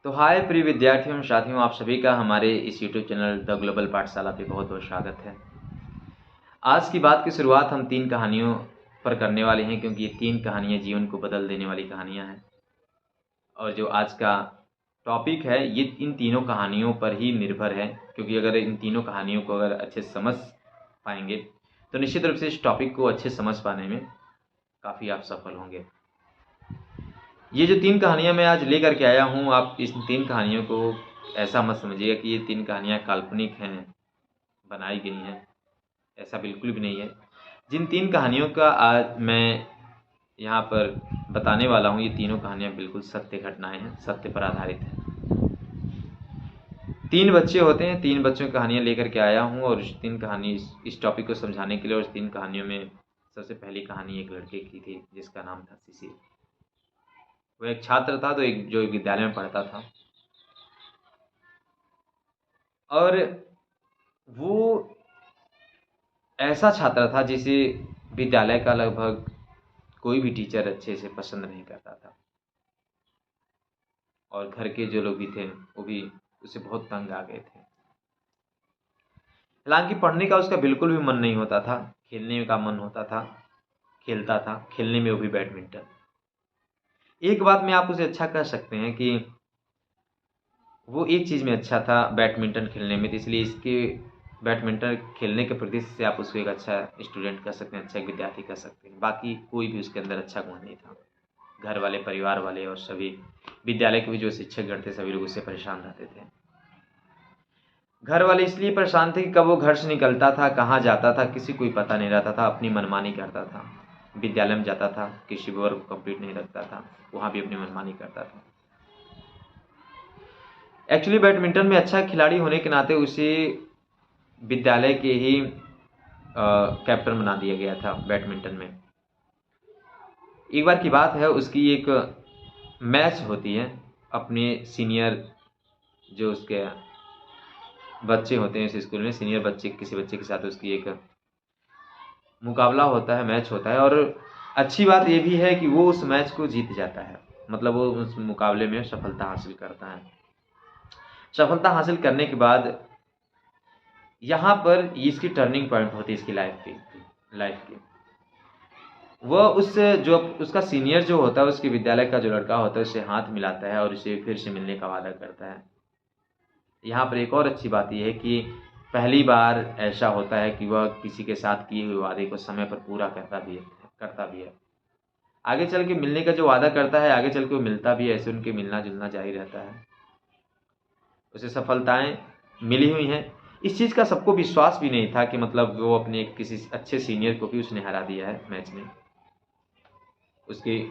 तो हाय प्रिय विद्यार्थियों एवं साथियों, आप सभी का हमारे इस यूट्यूब चैनल द ग्लोबल पाठशाला पे बहुत बहुत स्वागत है। आज की बात की शुरुआत हम 3 कहानियों पर करने वाले हैं, क्योंकि ये 3 कहानियाँ जीवन को बदल देने वाली कहानियाँ हैं। और जो आज का टॉपिक है ये इन तीनों कहानियों पर ही निर्भर है, क्योंकि अगर इन तीनों कहानियों को अगर अच्छे से समझ पाएंगे तो निश्चित रूप से इस टॉपिक को अच्छे समझ पाने में काफ़ी आप सफल होंगे। ये जो 3 कहानियाँ मैं आज लेकर के आया हूँ, आप इस 3 कहानियों को ऐसा मत समझिएगा कि ये 3 कहानियाँ काल्पनिक हैं, बनाई गई हैं, ऐसा बिल्कुल भी नहीं है। जिन 3 कहानियों का आज मैं यहाँ पर बताने वाला हूँ, ये तीनों कहानियाँ बिल्कुल सत्य घटनाएं हैं, सत्य पर आधारित हैं। 3 बच्चे होते हैं, 3 बच्चों की कहानियाँ लेकर के आया हूँ और 3 कहानी इस टॉपिक को समझाने के लिए। और 3 कहानियों में सबसे पहली कहानी एक लड़के की थी जिसका नाम था शिशिर। वो एक छात्र था तो जो एक विद्यालय में पढ़ता था, और वो ऐसा छात्र था जिसे विद्यालय का लगभग कोई भी टीचर अच्छे से पसंद नहीं करता था, और घर के जो लोग भी थे वो भी उससे बहुत तंग आ गए थे। हालांकि पढ़ने का उसका बिल्कुल भी मन नहीं होता था, खेलने का मन होता था, खेलता था, खेलने में वो भी बैडमिंटन। एक बात में आप उसे अच्छा कह सकते हैं कि वो एक चीज़ में अच्छा था, बैडमिंटन खेलने में, तो इसलिए इसके बैडमिंटन खेलने के प्रति से आप उसको एक अच्छा स्टूडेंट कह सकते हैं, अच्छा एक विद्यार्थी कह सकते हैं। बाकी कोई भी उसके अंदर अच्छा गुण नहीं था। घर वाले, परिवार वाले और सभी विद्यालय के भी जो शिक्षकगण थे सभी लोग उससे परेशान रहते थे। घर वाले इसलिए परेशान थे कि कब वो घर से निकलता था, कहाँ जाता था, किसी कोई पता नहीं रहता था, अपनी मनमानी करता था। विद्यालय में जाता था, किसी वर्ग को कंप्लीट नहीं रखता था, वहाँ भी अपनी मनमानी करता था। एक्चुअली बैडमिंटन में अच्छा खिलाड़ी होने के नाते उसे विद्यालय के ही कैप्टन बना दिया गया था बैडमिंटन में। एक बार की बात है, उसकी एक मैच होती है अपने सीनियर, जो उसके बच्चे होते हैं इस स्कूल में, सीनियर बच्चे किसी बच्चे के साथ उसकी एक मुकाबला होता है, मैच होता है। और अच्छी बात ये भी है कि वो उस मैच को जीत जाता है, मतलब वो उस मुकाबले में सफलता हासिल करता है। सफलता हासिल करने के बाद यहाँ पर इसकी टर्निंग पॉइंट होती है इसकी लाइफ की। वह जो उसका सीनियर जो होता है, उसके विद्यालय का जो लड़का होता है, उससे हाथ मिलाता है और उसे फिर से मिलने का वादा करता है। यहाँ पर एक और अच्छी बात यह है कि पहली बार ऐसा होता है कि वह किसी के साथ किए हुए वादे को समय पर पूरा करता भी है। आगे चल के मिलने का जो वादा करता है, आगे चल के वो मिलता भी है, ऐसे उनके मिलना जुलना जारी रहता है। उसे सफलताएं मिली हुई हैं। इस चीज़ का सबको विश्वास भी नहीं था कि मतलब वो अपने किसी अच्छे सीनियर को भी उसने हरा दिया है मैच में। उसके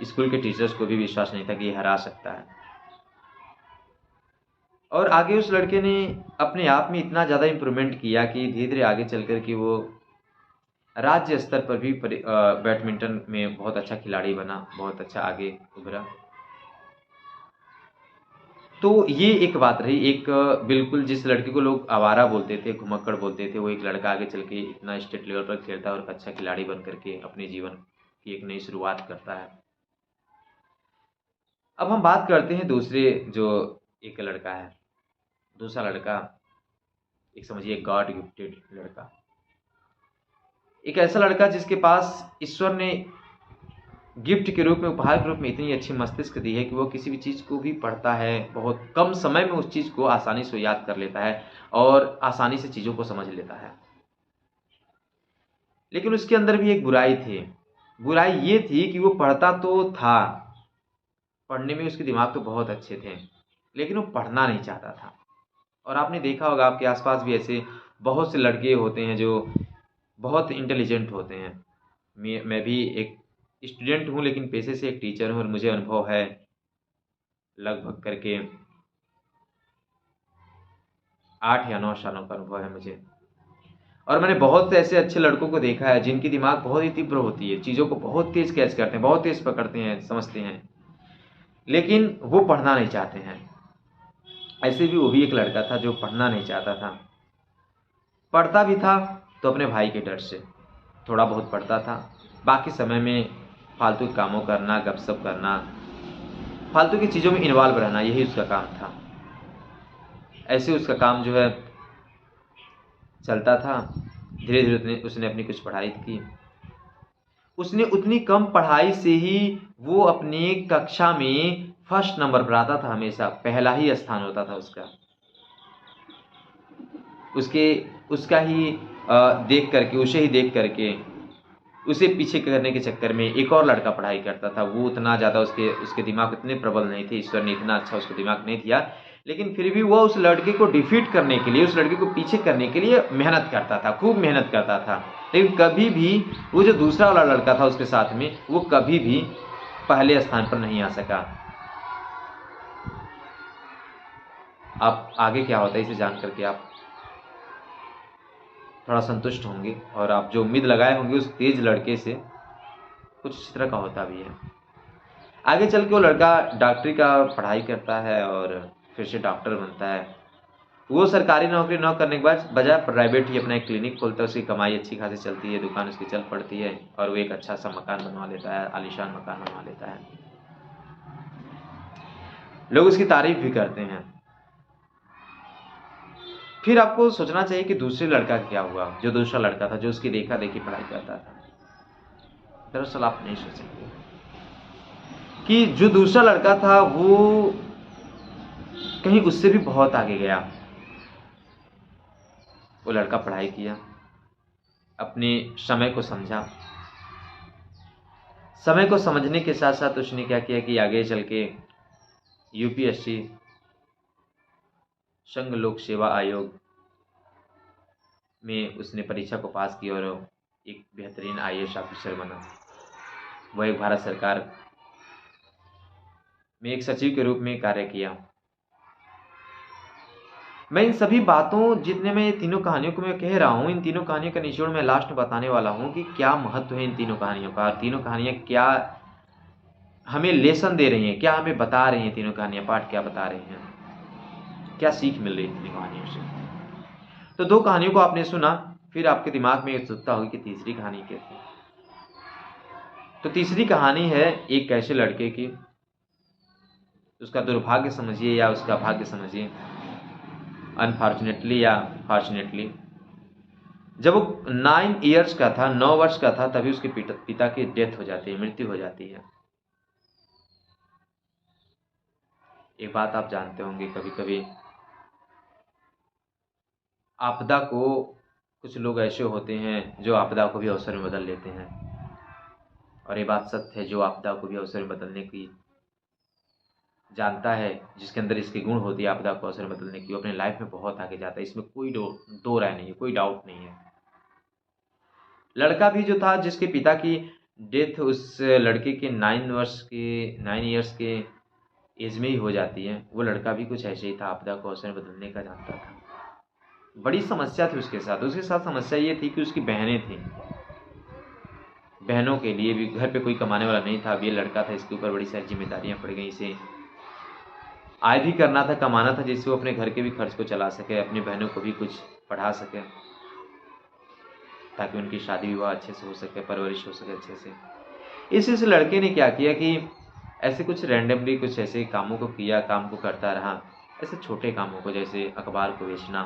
स्कूल के टीचर्स को भी विश्वास नहीं था कि ये हरा सकता है। और आगे उस लड़के ने अपने आप में इतना ज़्यादा इम्प्रूवमेंट किया कि धीरे धीरे आगे चल कर के वो राज्य स्तर पर भी बैडमिंटन में बहुत अच्छा खिलाड़ी बना, बहुत अच्छा आगे उभरा। तो ये एक बात रही। एक बिल्कुल जिस लड़के को लोग आवारा बोलते थे, घुमक्कड़ बोलते थे, वो एक लड़का आगे चल के इतना स्टेट लेवल पर खेलता है और अच्छा खिलाड़ी बन करके अपने जीवन की एक नई शुरुआत करता है। अब हम बात करते हैं दूसरे जो एक लड़का है, दूसरा लड़का एक समझिए गॉड गिफ्टेड लड़का, एक ऐसा लड़का जिसके पास ईश्वर ने गिफ्ट के रूप में, उपहार के रूप में इतनी अच्छी मस्तिष्क दी है कि वो किसी भी चीज़ को भी पढ़ता है, बहुत कम समय में उस चीज़ को आसानी से याद कर लेता है और आसानी से चीज़ों को समझ लेता है। लेकिन उसके अंदर भी एक बुराई थी। बुराई ये थी कि वो पढ़ता तो था, पढ़ने में उसके दिमाग तो बहुत अच्छे थे, लेकिन वो पढ़ना नहीं चाहता था। और आपने देखा होगा आपके आसपास भी ऐसे बहुत से लड़के होते हैं जो बहुत इंटेलिजेंट होते हैं। मैं भी एक स्टूडेंट हूँ, लेकिन पेशे से एक टीचर हूँ और मुझे अनुभव है लगभग करके 8 या 9 सालों का अनुभव है मुझे। और मैंने बहुत से ऐसे अच्छे लड़कों को देखा है जिनकी दिमाग बहुत ही तीव्र होती है, चीज़ों को बहुत तेज कैच करते हैं, बहुत तेज पकड़ते हैं, समझते हैं, लेकिन वो पढ़ना नहीं चाहते हैं। ऐसे भी वो भी एक लड़का था जो पढ़ना नहीं चाहता था। पढ़ता भी था तो अपने भाई के डर से थोड़ा बहुत पढ़ता था, बाकी समय में फालतू कामों करना, गपशप करना, फालतू की चीज़ों में इन्वॉल्व रहना, यही उसका काम था। ऐसे उसका काम जो है चलता था। धीरे धीरे उसने अपनी कुछ पढ़ाई की। उसने उतनी कम पढ़ाई से ही वो अपनी कक्षा में फर्स्ट नंबर पर आता था, हमेशा पहला ही स्थान होता था उसका। उसका ही देख करके, उसे ही देख करके उसे पीछे करने के चक्कर में एक और लड़का पढ़ाई करता था। वो उतना ज़्यादा उसके दिमाग इतने प्रबल नहीं थे, ईश्वर ने इतना अच्छा उसको दिमाग नहीं दिया, लेकिन फिर भी वो उस लड़के को डिफीट करने के लिए, उस लड़के को पीछे करने के लिए मेहनत करता था, खूब मेहनत करता था। लेकिन कभी भी वो जो दूसरा वाला लड़का था उसके साथ में, वो कभी भी पहले स्थान पर नहीं आ सका। आप आगे क्या होता है इसे जान करके आप थोड़ा संतुष्ट होंगे, और आप जो उम्मीद लगाए होंगे उस तेज लड़के से कुछ इस तरह का होता भी है। आगे चल के वो लड़का डॉक्टरी का पढ़ाई करता है और फिर से डॉक्टर बनता है। वो सरकारी नौकरी न करने के बजाय प्राइवेट ही अपना एक क्लिनिक खोलता है। उसकी कमाई अच्छी खासी चलती है, दुकान उसकी चल पड़ती है, और वो एक अच्छा सा मकान बनवा लेता है, आलीशान मकान बनवा लेता है। लोग उसकी तारीफ भी करते हैं। फिर आपको सोचना चाहिए कि दूसरे लड़का क्या हुआ, जो दूसरा लड़का था, जो उसकी देखा देखी पढ़ाई करता था। दरअसल आप नहीं सोचेंगे कि जो दूसरा लड़का था वो कहीं उससे भी बहुत आगे गया। वो लड़का पढ़ाई किया, अपने समय को समझा। समय को समझने के साथ साथ उसने क्या किया कि आगे चल के यूपीएससी, संघ लोक सेवा आयोग में उसने परीक्षा को पास किया और एक बेहतरीन आईएएस ऑफिसर बना। वह एक भारत सरकार में एक सचिव के रूप में कार्य किया। मैं इन सभी बातों, जितने मैं ये तीनों कहानियों को मैं कह रहा हूँ, इन तीनों कहानियों का निचोड़ मैं लास्ट में बताने वाला हूँ कि क्या महत्व है इन तीनों कहानियों का, और तीनों कहानियाँ क्या हमें लेसन दे रही हैं, क्या हमें बता रही हैं, तीनों कहानियाँ पाठ क्या बता रही हैं, क्या सीख मिल रही है तीनों कहानियों से। तो दो कहानियों को आपने सुना, फिर आपके दिमाग में उत्सुकता होगी कि तीसरी कहानी क्या थी। तो तीसरी कहानी है एक ऐसे लड़के की, उसका दुर्भाग्य समझिए या उसका भाग्य समझिए, अनफॉर्चुनेटली या फॉर्चुनेटली, जब वो 9 ईयर्स का था, 9 वर्ष का था, तभी उसके पिता की डेथ हो जाती है, मृत्यु हो जाती है। एक बात आप जानते होंगे, कभी कभी आपदा को, कुछ लोग ऐसे होते हैं जो आपदा को भी अवसर में बदल लेते हैं, और ये बात सत्य है, जो आपदा को भी अवसर में बदलने की जानता है, जिसके अंदर इसके गुण होती है आपदा को अवसर में बदलने की, वो अपने लाइफ में बहुत आगे जाता है। इसमें कोई दो राय नहीं है, कोई डाउट नहीं है। लड़का भी जो था, जिसके पिता की डेथ उस लड़के के 9 ईयर्स के एज में ही हो जाती है, वो लड़का भी कुछ ऐसे ही था, आपदा को अवसर में बदलने का जानता था। बड़ी समस्या थी उसके साथ समस्या ये थी कि उसकी बहनें थीं। बहनों के लिए भी घर पे कोई कमाने वाला नहीं था। अब ये लड़का था, इसके ऊपर बड़ी सारी जिम्मेदारियां पड़ गई। इसे आय भी करना था, कमाना था, जिससे वो अपने घर के भी खर्च को चला सके, अपनी बहनों को भी कुछ पढ़ा सके, ताकि उनकी शादी विवाह अच्छे से हो सके, परवरिश हो सके अच्छे से। इस लड़के ने क्या किया कि ऐसे कुछ रैंडमली कुछ ऐसे कामों को किया, काम को करता रहा, ऐसे छोटे कामों को, जैसे अखबार को बेचना,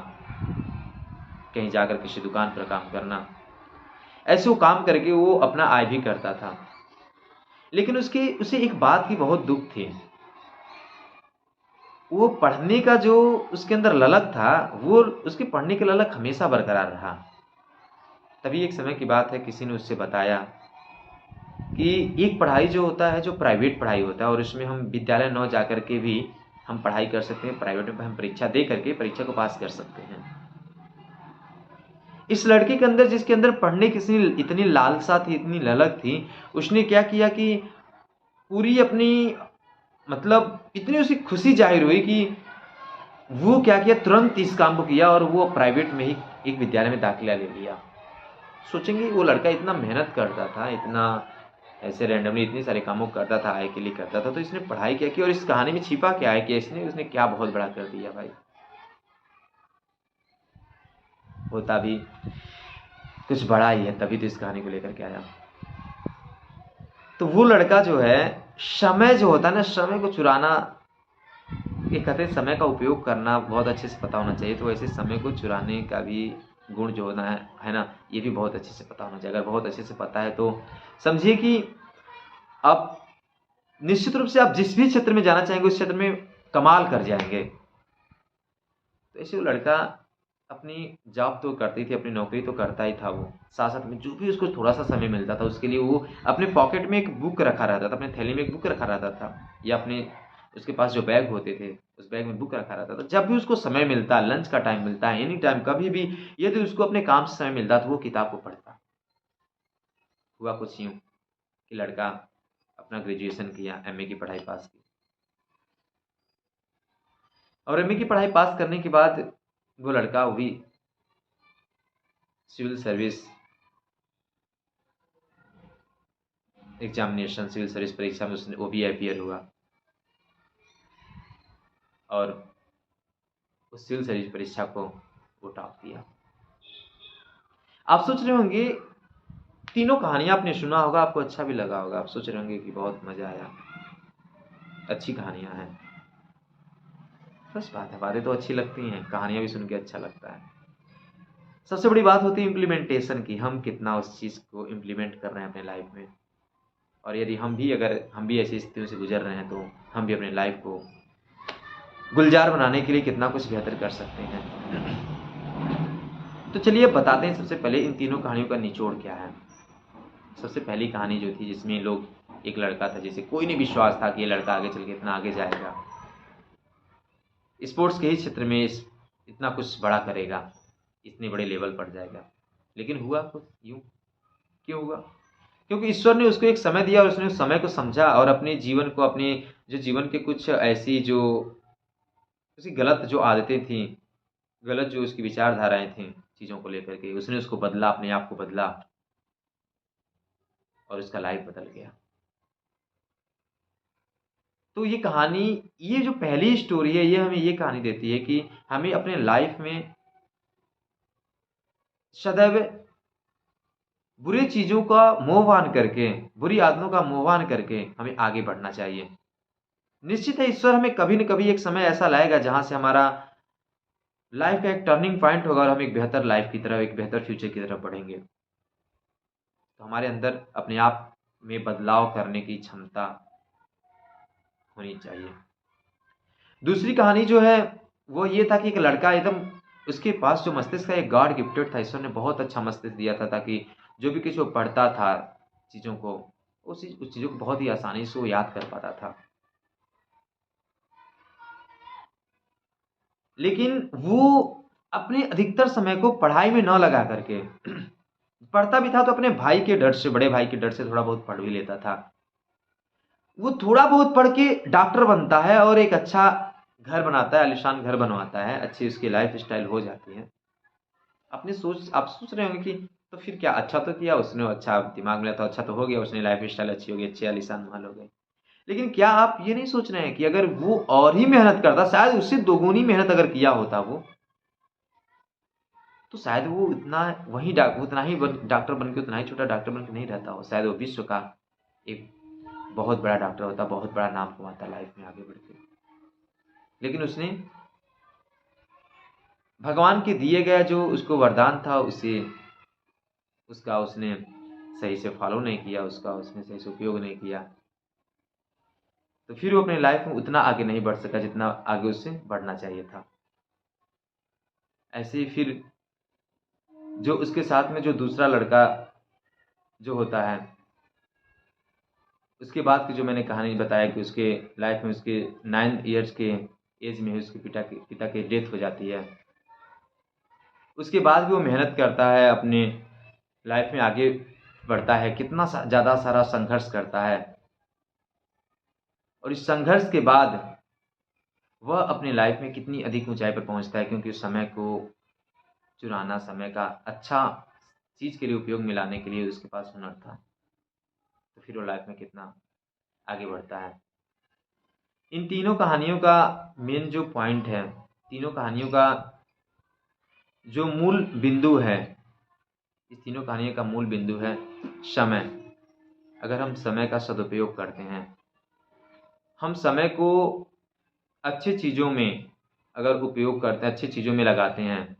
कहीं जाकर किसी दुकान पर काम करना, ऐसे वो काम करके वो अपना आय भी करता था। लेकिन उसे एक बात की बहुत दुख थी, वो पढ़ने का जो उसके अंदर ललक था, वो उसके पढ़ने का ललक हमेशा बरकरार रहा। तभी एक समय की बात है, किसी ने उससे बताया कि एक पढ़ाई जो होता है, जो प्राइवेट पढ़ाई होता है, और उसमें हम विद्यालय न जाकर के भी हम पढ़ाई कर सकते हैं, प्राइवेट में हम परीक्षा दे करके परीक्षा को पास कर सकते हैं। इस लड़के के अंदर, जिसके अंदर पढ़ने की इतनी लालसा थी, इतनी ललक थी, उसने क्या किया कि पूरी अपनी, मतलब इतनी उसे खुशी जाहिर हुई कि वो क्या किया, तुरंत इस काम को किया और वो प्राइवेट में ही एक विद्यालय में दाखिला ले लिया। सोचेंगे वो लड़का इतना मेहनत करता था, इतना ऐसे रैंडमली इतने सारे कामों करता था, आय के लिए करता था, तो इसने पढ़ाई क्या की और इस कहानी में छिपा क्या है कि उसने क्या बहुत बड़ा कर दिया भाई। होता भी कुछ बड़ा ही है, तभी तो इस कहानी को लेकर के आया। तो वो लड़का जो है, समय जो होता है ना, समय को चुराना, ये कहते हैं समय का उपयोग करना बहुत अच्छे से पता होना चाहिए। तो वैसे समय को चुराने का भी गुण जो होना है ना, ये भी बहुत अच्छे से पता होना चाहिए। अगर बहुत अच्छे से पता है तो समझिए कि आप निश्चित रूप से आप जिस भी क्षेत्र में जाना चाहेंगे उस क्षेत्र में कमाल कर जाएंगे। तो ऐसे वो लड़का अपनी जॉब तो करती थी, अपनी नौकरी तो करता ही था वो, साथ साथ में जो भी उसको थोड़ा सा समय मिलता था उसके लिए वो अपने पॉकेट में एक बुक रखा रहता था, अपने थैली में एक बुक रखा रहता था, या अपने उसके पास जो बैग होते थे उस बैग में बुक रखा रहता था। जब भी उसको समय मिलता, लंच का टाइम मिलता है, एनी टाइम कभी भी यदि उसको अपने काम से समय मिलता तो वो किताब को पढ़ता। हुआ कुछ यूँ कि लड़का अपना ग्रेजुएशन किया, एमए की पढ़ाई पास की, और एमए की पढ़ाई पास करने के बाद वो लड़का वही civil service examination, civil service परीक्षा में उसने वो भी अपियर हुआ, और उस सिविल सर्विस परीक्षा को वो टॉप किया। आप सोच रहे होंगे, तीनों कहानियां आपने सुना होगा, आपको अच्छा भी लगा होगा, आप सोच रहे होंगे कि बहुत मजा आया, अच्छी कहानियां हैं। बस बात है, बातें तो अच्छी लगती हैं, कहानियां भी सुन के अच्छा लगता है। सबसे बड़ी बात होती है इम्प्लीमेंटेशन की, हम कितना उस चीज़ को इम्प्लीमेंट कर रहे हैं अपने लाइफ में। और यदि हम भी ऐसी स्थितियों से गुजर रहे हैं तो हम भी अपने लाइफ को गुलजार बनाने के लिए कितना कुछ बेहतर कर सकते हैं। तो चलिए अब बताते हैं सबसे पहले इन तीनों कहानियों का निचोड़ क्या है। सबसे पहली कहानी जो थी जिसमें लोग, एक लड़का था जिसे कोई नहीं विश्वास था कि ये लड़का आगे चल के इतना आगे जाएगा, स्पोर्ट्स के ही क्षेत्र में इतना कुछ बड़ा करेगा, इतने बड़े लेवल पर जाएगा। लेकिन हुआ कुछ यूँ, क्यों हुआ? क्योंकि ईश्वर ने उसको एक समय दिया और उसने उस समय को समझा और अपने जीवन को, अपने जो जीवन के कुछ ऐसी जो उसकी गलत जो आदतें थी, गलत जो उसकी विचारधाराएं थीं चीज़ों को लेकर के, उसने उसको बदला, अपने आप को बदला और उसका लाइफ बदल गया। तो ये कहानी, ये जो पहली स्टोरी है, ये हमें ये कहानी देती है कि हमें अपने लाइफ में सदैव बुरी चीज़ों का मोहवान करके, बुरी आदतों का मोहवान करके हमें आगे बढ़ना चाहिए। निश्चित है ईश्वर हमें कभी न कभी एक समय ऐसा लाएगा जहाँ से हमारा लाइफ का एक टर्निंग पॉइंट होगा और हम एक बेहतर लाइफ की तरफ, एक बेहतर फ्यूचर की तरफ बढ़ेंगे। तो हमारे अंदर अपने आप में बदलाव करने की क्षमता होनी चाहिए। दूसरी कहानी जो है वो ये था कि एक लड़का एकदम, उसके पास जो मस्तिष्क का एक गॉड गिफ्टेड था, ईश्वर ने बहुत अच्छा मस्तिष्क दिया था ताकि जो भी कुछ वो पढ़ता था चीज़ों को, उस चीज़ों को बहुत ही आसानी से वो याद कर पाता था। लेकिन वो अपने अधिकतर समय को पढ़ाई में न लगा करके पढ़ता भी था तो अपने भाई के डर से, बड़े भाई के डर से थोड़ा बहुत पढ़ भी लेता था। वो थोड़ा बहुत पढ़ के डॉक्टर बनता है और एक अच्छा घर बनाता है, आलीशान घर बनवाता है, अच्छी उसकी लाइफ स्टाइल हो जाती है। आप सोच रहे होंगे कि तो फिर क्या, अच्छा तो किया उसने, अच्छा दिमाग में तो अच्छा तो हो गया, उसने लाइफ स्टाइल अच्छी हो गई, अच्छे आलीशान महल हो गए। लेकिन क्या आप ये नहीं सोच रहे हैं कि अगर वो और ही मेहनत करता, शायद उससे दोगुनी मेहनत अगर किया होता वो, तो शायद वो इतना वही उतना ही डॉक्टर बन के, उतना ही छोटा डॉक्टर बन के नहीं रहता हो, शायद वो विश्व का एक बहुत बड़ा डॉक्टर होता, बहुत बड़ा नाम कमाता लाइफ में आगे बढ़ के। लेकिन उसने भगवान के दिए गया जो उसको वरदान था उसे, उसका उसने सही से फॉलो नहीं किया, उसका उसने सही से उपयोग नहीं किया, तो फिर वो अपने लाइफ में उतना आगे नहीं बढ़ सका जितना आगे उससे बढ़ना चाहिए था। ऐसे ही फिर जो उसके साथ में जो दूसरा लड़का जो होता है, उसके बाद की जो मैंने कहानी बताया कि उसके लाइफ में उसके 9 ईयर्स के एज में ही उसके पिता की डेथ हो जाती है। उसके बाद भी वो मेहनत करता है, अपने लाइफ में आगे बढ़ता है, कितना ज़्यादा सारा संघर्ष करता है, और इस संघर्ष के बाद वह अपने लाइफ में कितनी अधिक ऊंचाई पर पहुंचता है, क्योंकि उस समय को चुराना, समय का अच्छा चीज़ के लिए उपयोग में लाने के लिए उसके पास हुनर था। तो फिर वो लाइफ में कितना आगे बढ़ता है। इन तीनों कहानियों का मेन जो पॉइंट है, तीनों कहानियों का जो मूल बिंदु है, इस तीनों कहानियों का मूल बिंदु है समय। अगर हम समय का सदुपयोग करते हैं हम समय को अच्छी चीज़ों में अगर उपयोग करते हैं, अच्छी चीज़ों में लगाते हैं,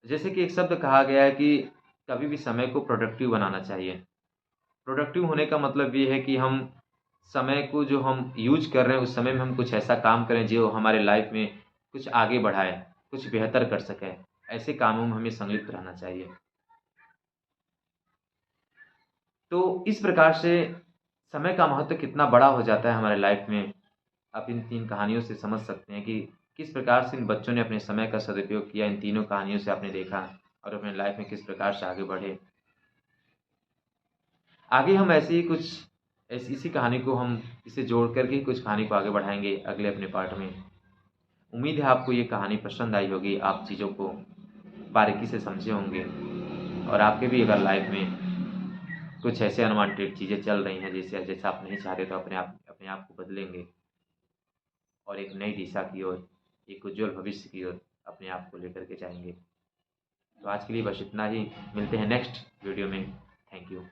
जैसे कि एक शब्द कहा गया है कि कभी भी समय को प्रोडक्टिव बनाना चाहिए। प्रोडक्टिव होने का मतलब ये है कि हम समय को जो हम यूज़ कर रहे हैं, उस समय में हम कुछ ऐसा काम करें जो हमारे लाइफ में कुछ आगे बढ़ाए, कुछ बेहतर कर सके। ऐसे कामों में हमें संलिप्त रहना चाहिए। तो इस प्रकार से समय का महत्व कितना बड़ा हो जाता है हमारे लाइफ में, आप इन 3 कहानियों से समझ सकते हैं कि किस प्रकार से इन बच्चों ने अपने समय का सदुपयोग किया। इन तीनों कहानियों से आपने देखा और अपने लाइफ में किस प्रकार से आगे बढ़े। आगे हम ऐसे ही कुछ इसी कहानी को हम इसे जोड़ कर के कुछ कहानी को आगे बढ़ाएँगे अगले अपने पार्ट में। उम्मीद है आपको ये कहानी पसंद आई होगी, आप चीज़ों को बारीकी से समझे होंगे और आपके भी अगर लाइफ में कुछ ऐसे अनवांटेड चीज़ें चल रही हैं जैसा आप नहीं चाहते, तो अपने आप को बदलेंगे और एक नई दिशा की ओर, एक उज्ज्वल भविष्य की ओर अपने आप को लेकर के जाएँगे। तो आज के लिए बस इतना ही, मिलते हैं नेक्स्ट वीडियो में। Thank you.